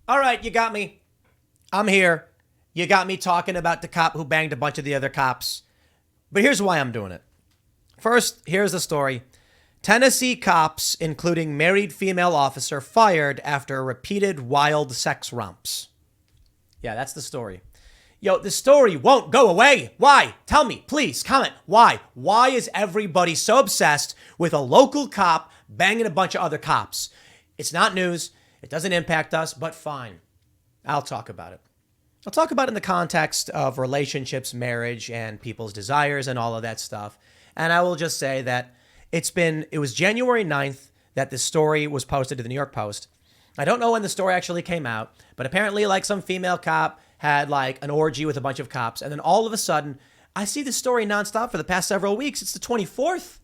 All right, you got me. I'm here. You got me talking about the cop who banged a bunch of the other cops. But here's why I'm doing it. First, here's the story. Tennessee cops, including married female officer, fired after repeated wild sex romps. Yeah, that's the story. Yo, the story won't go away. Why? Tell me, please, comment. Why? Why is everybody so obsessed with a local cop banging a bunch of other cops? It's not news. It doesn't impact us, but fine. I'll talk about it. I'll talk about it in the context of relationships, marriage, and people's desires and all of that stuff. And I will just say that it was January 9th that this story was posted to the New York Post. I don't know when the story actually came out, but apparently like some female cop had like an orgy with a bunch of cops. And then all of a sudden, I see this story nonstop for the past several weeks. It's the 24th.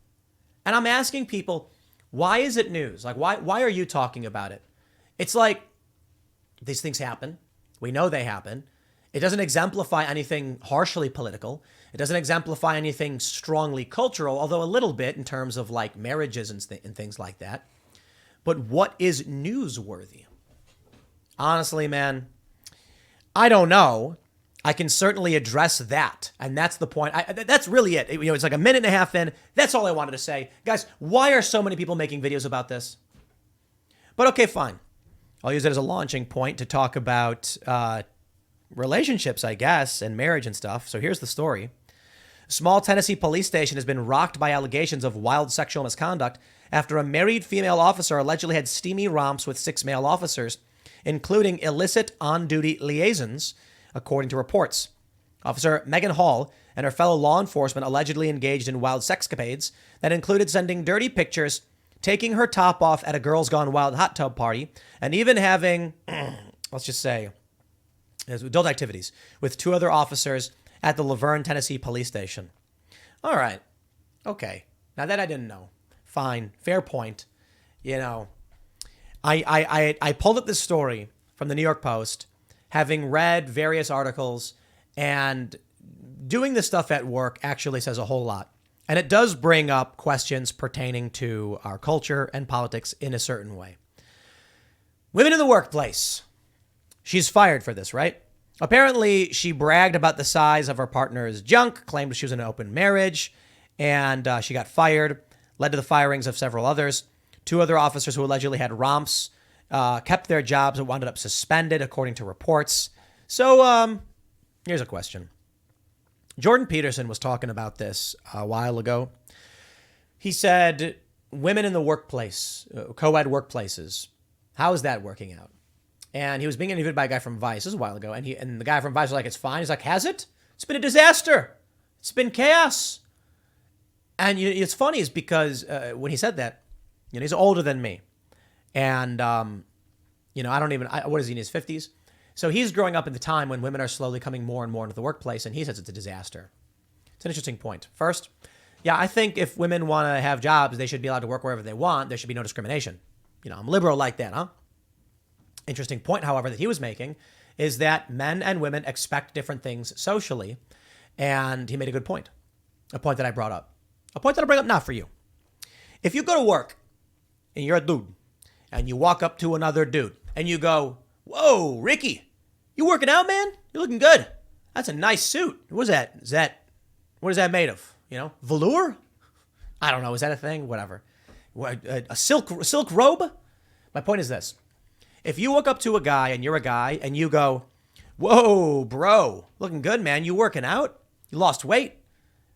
And I'm asking people, why is it news? Like, why are you talking about it? It's like these things happen. We know they happen. It doesn't exemplify anything harshly political. It doesn't exemplify anything strongly cultural, although a little bit in terms of like marriages and things like that. But what is newsworthy? Honestly, man, I don't know. I can certainly address that. And that's the point. That's really it. It's like a minute and a half in. That's all I wanted to say. Guys, why are so many people making videos about this? But okay, fine. I'll use it as a launching point to talk about relationships, I guess, and marriage and stuff. So here's the story. A small Tennessee police station has been rocked by allegations of wild sexual misconduct after a married female officer allegedly had steamy romps with 6 male officers, including illicit on-duty liaisons, according to reports. Officer Megan Hall and her fellow law enforcement allegedly engaged in wild sexcapades that included sending dirty pictures, taking her top off at a Girls Gone Wild hot tub party, and even having, let's just say, adult activities with 2 other officers at the Laverne, Tennessee police station. All right. Okay. Now that I didn't know. Fine. Fair point. I pulled up this story from the New York Post, having read various articles, and doing this stuff at work actually says a whole lot. And it does bring up questions pertaining to our culture and politics in a certain way. Women in the workplace. She's fired for this, right? Apparently, she bragged about the size of her partner's junk, claimed she was in an open marriage, and she got fired, led to the firings of several others. 2 other officers who allegedly had romps kept their jobs and wound up suspended, according to reports. So here's a question. Jordan Peterson was talking about this a while ago. He said, women in the workplace, co-ed workplaces, how is that working out? And he was being interviewed by a guy from Vice. This was a while ago. And the guy from Vice was like, it's fine. He's like, has it? It's been a disaster. It's been chaos. And it's funny is because when he said that, he's older than me. And, what is he, in his 50s? So he's growing up in the time when women are slowly coming more and more into the workplace. And he says it's a disaster. It's an interesting point. First, yeah, I think if women want to have jobs, they should be allowed to work wherever they want. There should be no discrimination. I'm liberal like that, huh? Interesting point, however, that he was making is that men and women expect different things socially. And he made a good point, a point that I brought up, a point that I bring up now for you. If you go to work and you're a dude and you walk up to another dude and you go, whoa, Ricky, you working out, man? You're looking good. That's a nice suit. What is that? What is that made of? Velour? I don't know. Is that a thing? Whatever. A silk robe? My point is this. If you walk up to a guy and you're a guy and you go, whoa, bro, looking good, man. You working out? You lost weight?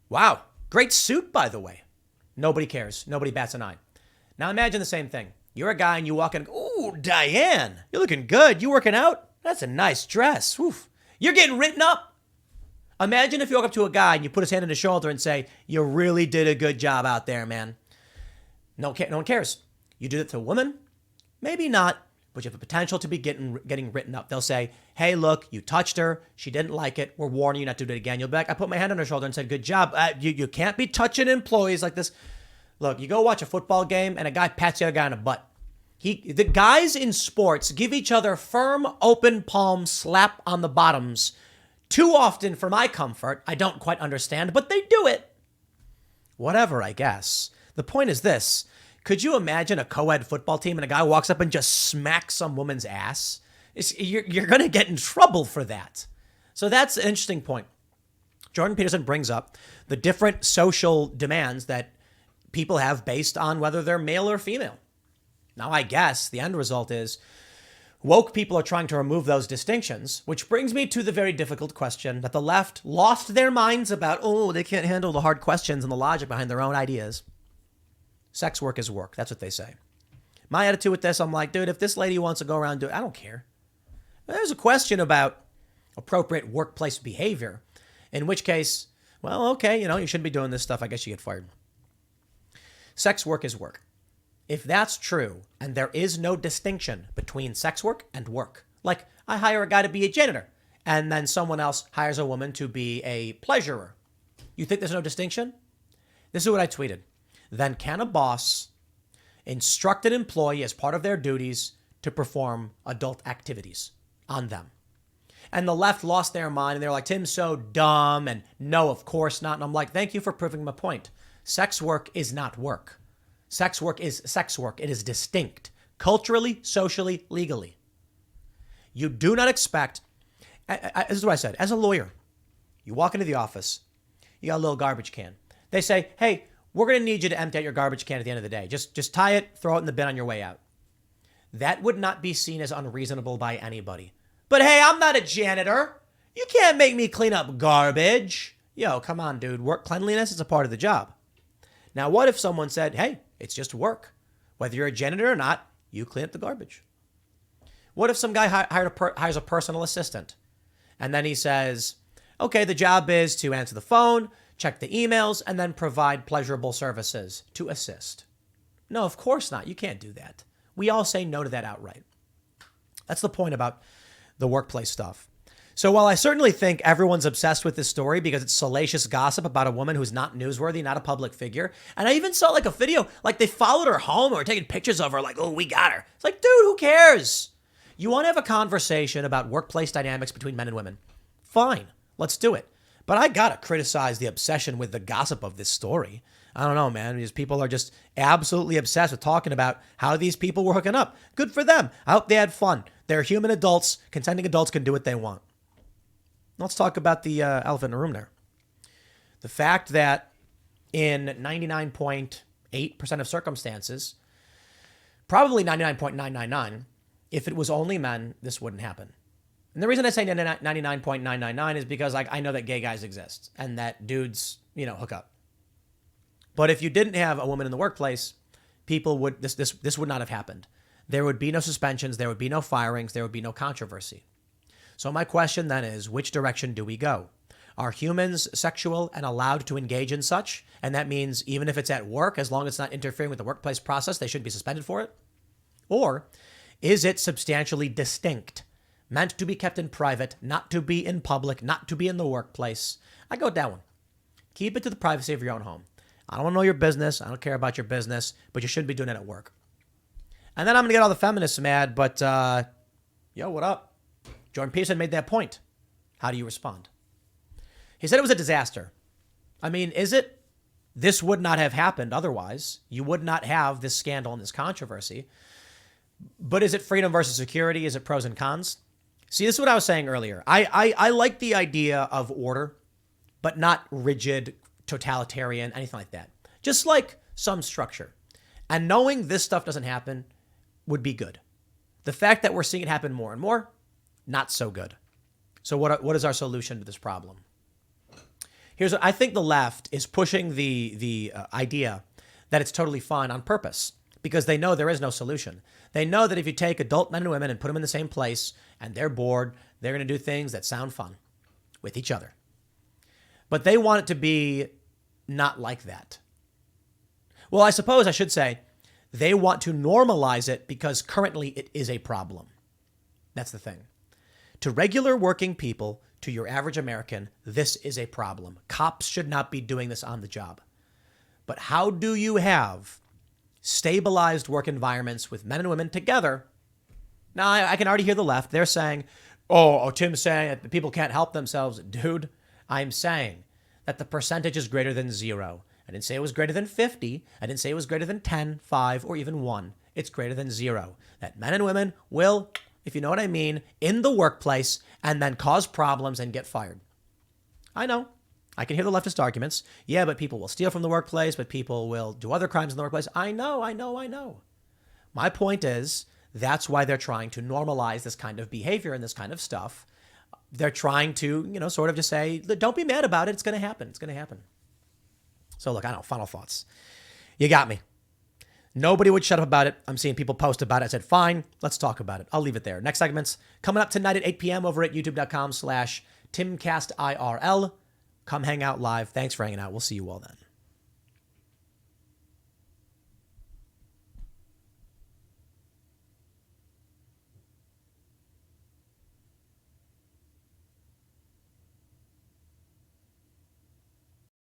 Wow. Great suit, by the way. Nobody cares. Nobody bats an eye. Now imagine the same thing. You're a guy and you walk in, ooh, Diane, you're looking good. You working out? That's a nice dress. Oof. You're getting written up. Imagine if you walk up to a guy and you put his hand on his shoulder and say, you really did a good job out there, man. No one cares. You do it to a woman? Maybe not. But you have the potential to be getting written up. They'll say, hey, look, you touched her. She didn't like it. We're warning you not to do it again. You'll be like, I put my hand on her shoulder and said, good job. You can't be touching employees like this. Look, you go watch a football game and a guy pats the other guy on the butt. The guys in sports give each other firm, open palm slap on the bottoms. Too often for my comfort. I don't quite understand, but they do it. Whatever, I guess. The point is this. Could you imagine a co-ed football team and a guy walks up and just smacks some woman's ass? You're going to get in trouble for that. So that's an interesting point. Jordan Peterson brings up the different social demands that people have based on whether they're male or female. Now, I guess the end result is woke people are trying to remove those distinctions, which brings me to the very difficult question that the left lost their minds about. Oh, they can't handle the hard questions and the logic behind their own ideas. Sex work is work. That's what they say. My attitude with this, I'm like, dude, if this lady wants to go around and do it, I don't care. There's a question about appropriate workplace behavior, in which case, well, okay, you shouldn't be doing this stuff. I guess you get fired. Sex work is work. If that's true, and there is no distinction between sex work and work, like I hire a guy to be a janitor, and then someone else hires a woman to be a pleasurer, you think there's no distinction? This is what I tweeted. Then can a boss instruct an employee as part of their duties to perform adult activities on them? And the left lost their mind, and they're like, Tim's so dumb, and no, of course not. And I'm like, thank you for proving my point. Sex work is not work. Sex work is sex work. It is distinct, culturally, socially, legally. You do not expect, this is what I said, as a lawyer, you walk into the office, you got a little garbage can. They say, hey, we're going to need you to empty out your garbage can at the end of the day. Just tie it, throw it in the bin on your way out. That would not be seen as unreasonable by anybody. But hey, I'm not a janitor. You can't make me clean up garbage. Yo, come on, dude. Work cleanliness is a part of the job. Now, what if someone said, hey, it's just work. Whether you're a janitor or not, you clean up the garbage. What if some guy hires a personal assistant, and then he says, okay, the job is to answer the phone, check the emails, and then provide pleasurable services to assist? No, of course not. You can't do that. We all say no to that outright. That's the point about the workplace stuff. So while I certainly think everyone's obsessed with this story because it's salacious gossip about a woman who's not newsworthy, not a public figure, and I even saw like a video, like they followed her home or taking pictures of her, like, oh, we got her. It's like, dude, who cares? You want to have a conversation about workplace dynamics between men and women? Fine, let's do it. But I gotta criticize the obsession with the gossip of this story. I don't know, man. These people are just absolutely obsessed with talking about how these people were hooking up. Good for them. I hope they had fun. They're human adults. Consenting adults can do what they want. Let's talk about the elephant in the room there. The fact that in 99.8% of circumstances, probably 99.999, if it was only men, this wouldn't happen. And the reason I say 99.999 is because I know that gay guys exist and that dudes, hook up. But if you didn't have a woman in the workplace, people would this would not have happened. There would be no suspensions, there would be no firings, there would be no controversy. So my question then is, which direction do we go? Are humans sexual and allowed to engage in such? And that means even if it's at work, as long as it's not interfering with the workplace process, they should be suspended for it? Or is it substantially distinct, meant to be kept in private, not to be in public, not to be in the workplace? I go with that one. Keep it to the privacy of your own home. I don't want to know your business. I don't care about your business, but you shouldn't be doing it at work. And then I'm going to get all the feminists mad, but yo, what up? Jordan Peterson made that point. How do you respond? He said it was a disaster. I mean, is it? This would not have happened otherwise. You would not have this scandal and this controversy. But is it freedom versus security? Is it pros and cons? See, this is what I was saying earlier. I like the idea of order, but not rigid, totalitarian, anything like that. Just like some structure. And knowing this stuff doesn't happen would be good. The fact that we're seeing it happen more and more, not so good. So what is our solution to this problem? Here's what I think: the left is pushing the idea that it's totally fine on purpose because they know there is no solution. They know that if you take adult men and women and put them in the same place and they're bored, they're going to do things that sound fun with each other. But they want it to be not like that. Well, I suppose I should say they want to normalize it because currently it is a problem. That's the thing. To regular working people, to your average American, this is a problem. Cops should not be doing this on the job. But how do you have stabilized work environments with men and women together? Now, I can already hear the left. They're saying, oh, Tim's saying that people can't help themselves. Dude, I'm saying that the percentage is greater than 0. I didn't say it was greater than 50. I didn't say it was greater than 10, 5, or even 1. It's greater than 0. That men and women will if you know what I mean, in the workplace and then cause problems and get fired. I know. I can hear the leftist arguments. Yeah, but people will steal from the workplace, but people will do other crimes in the workplace. I know. My point is, that's why they're trying to normalize this kind of behavior and this kind of stuff. They're trying to, sort of just say, don't be mad about it. It's going to happen. It's going to happen. So look, I don't know, final thoughts. You got me. Nobody would shut up about it. I'm seeing people post about it. I said, fine, let's talk about it. I'll leave it there. Next segment's coming up tonight at 8 p.m. over at youtube.com/TimCastIRL. Come hang out live. Thanks for hanging out. We'll see you all then.